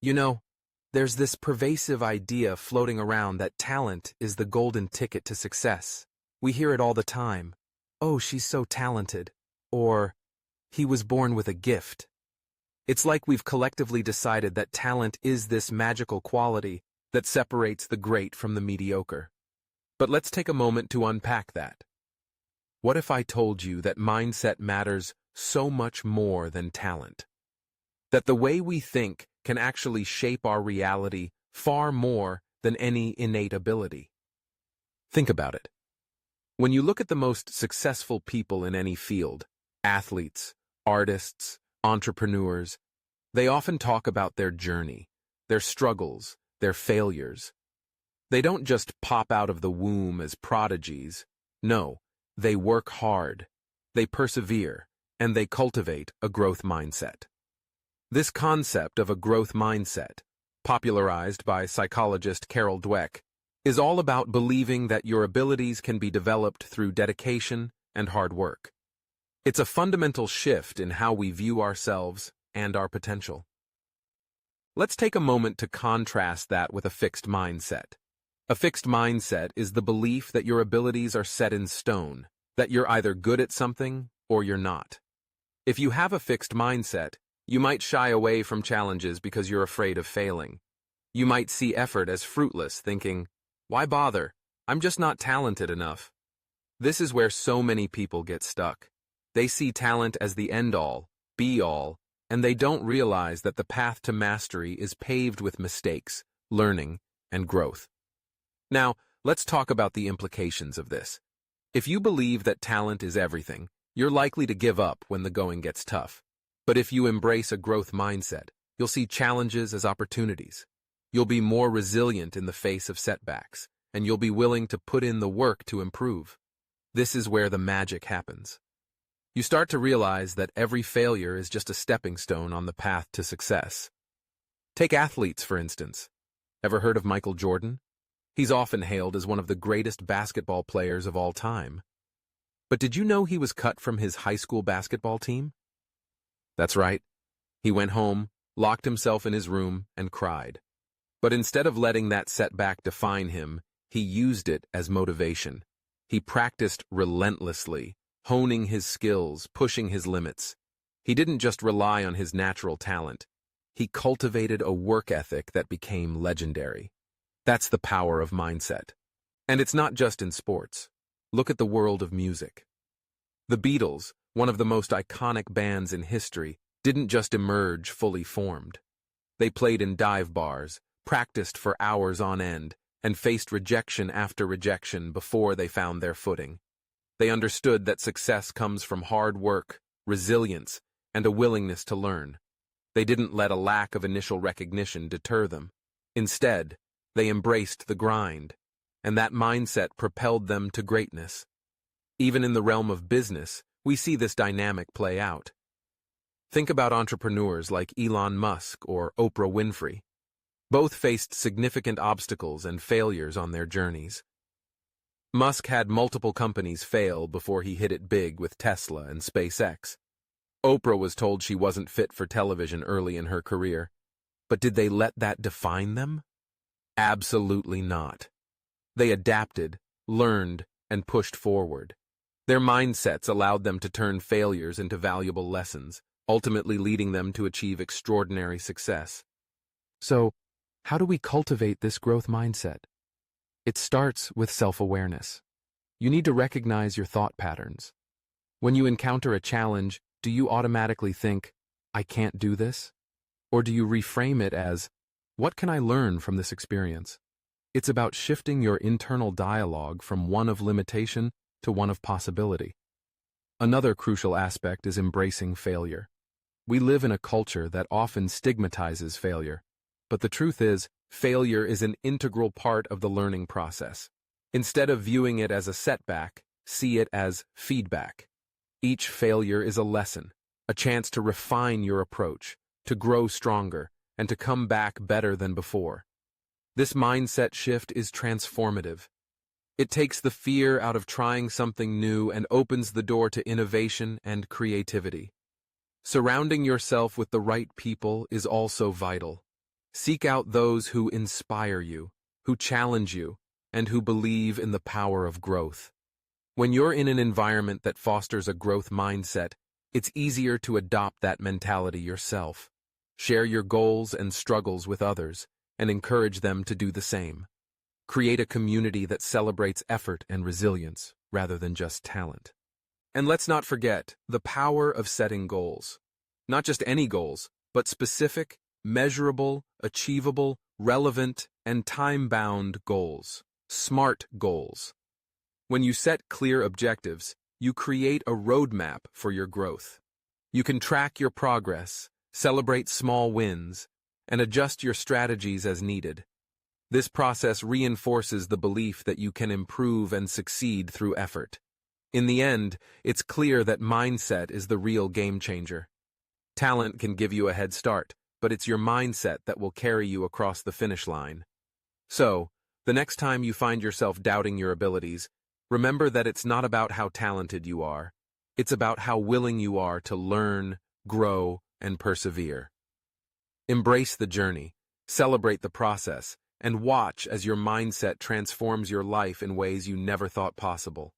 You know, there's this pervasive idea floating around that talent is the golden ticket to success. We hear it all the time. Oh, she's so talented. Or, he was born with a gift. It's like we've collectively decided that talent is this magical quality that separates the great from the mediocre. But let's take a moment to unpack that. What if I told you that mindset matters so much more than talent? That the way we think can actually shape our reality far more than any innate ability. Think about it. When you look at the most successful people in any field, athletes, artists, entrepreneurs, they often talk about their journey, their struggles, their failures. They don't just pop out of the womb as prodigies. No, they work hard, they persevere, and they cultivate a growth mindset. This concept of a growth mindset, popularized by psychologist Carol Dweck, is all about believing that your abilities can be developed through dedication and hard work. It's a fundamental shift in how we view ourselves and our potential. Let's take a moment to contrast that with a fixed mindset. A fixed mindset is the belief that your abilities are set in stone, that you're either good at something or you're not. If you have a fixed mindset, you might shy away from challenges because you're afraid of failing. You might see effort as fruitless, thinking, "Why bother? I'm just not talented enough." This is where so many people get stuck. They see talent as the end-all, be-all, and they don't realize that the path to mastery is paved with mistakes, learning, and growth. Now, let's talk about the implications of this. If you believe that talent is everything, you're likely to give up when the going gets tough. But if you embrace a growth mindset, you'll see challenges as opportunities. You'll be more resilient in the face of setbacks, and you'll be willing to put in the work to improve. This is where the magic happens. You start to realize that every failure is just a stepping stone on the path to success. Take athletes, for instance. Ever heard of Michael Jordan? He's often hailed as one of the greatest basketball players of all time. But did you know he was cut from his high school basketball team? That's right. He went home, locked himself in his room, and cried. But instead of letting that setback define him, he used it as motivation. He practiced relentlessly, honing his skills, pushing his limits. He didn't just rely on his natural talent. He cultivated a work ethic that became legendary. That's the power of mindset. And it's not just in sports. Look at the world of music. The Beatles, one of the most iconic bands in history, didn't just emerge fully formed. They played in dive bars, practiced for hours on end, and faced rejection after rejection before they found their footing. They understood that success comes from hard work, resilience, and a willingness to learn. They didn't let a lack of initial recognition deter them. Instead, they embraced the grind, and that mindset propelled them to greatness. Even in the realm of business, we see this dynamic play out. Think about entrepreneurs like Elon Musk or Oprah Winfrey. Both faced significant obstacles and failures on their journeys. Musk had multiple companies fail before he hit it big with Tesla and SpaceX. Oprah was told she wasn't fit for television early in her career. But did they let that define them? Absolutely not. They adapted, learned, and pushed forward. Their mindsets allowed them to turn failures into valuable lessons, ultimately leading them to achieve extraordinary success. So, how do we cultivate this growth mindset? It starts with self-awareness. You need to recognize your thought patterns. When you encounter a challenge, do you automatically think, "I can't do this"? Or do you reframe it as, "What can I learn from this experience?" It's about shifting your internal dialogue from one of limitation to one of possibility. Another crucial aspect is embracing failure. We live in a culture that often stigmatizes failure, but the truth is, failure is an integral part of the learning process. Instead of viewing it as a setback, see it as feedback. Each failure is a lesson, a chance to refine your approach, to grow stronger, and to come back better than before. This mindset shift is transformative. It takes the fear out of trying something new and opens the door to innovation and creativity. Surrounding yourself with the right people is also vital. Seek out those who inspire you, who challenge you, and who believe in the power of growth. When you're in an environment that fosters a growth mindset, it's easier to adopt that mentality yourself. Share your goals and struggles with others, and encourage them to do the same. Create a community that celebrates effort and resilience, rather than just talent. And let's not forget the power of setting goals. Not just any goals, but specific, measurable, achievable, relevant, and time-bound goals. SMART goals. When you set clear objectives, you create a roadmap for your growth. You can track your progress, celebrate small wins, and adjust your strategies as needed. This process reinforces the belief that you can improve and succeed through effort. In the end, it's clear that mindset is the real game changer. Talent can give you a head start, but it's your mindset that will carry you across the finish line. So, the next time you find yourself doubting your abilities, remember that it's not about how talented you are. It's about how willing you are to learn, grow, and persevere. Embrace the journey, celebrate the process, and watch as your mindset transforms your life in ways you never thought possible.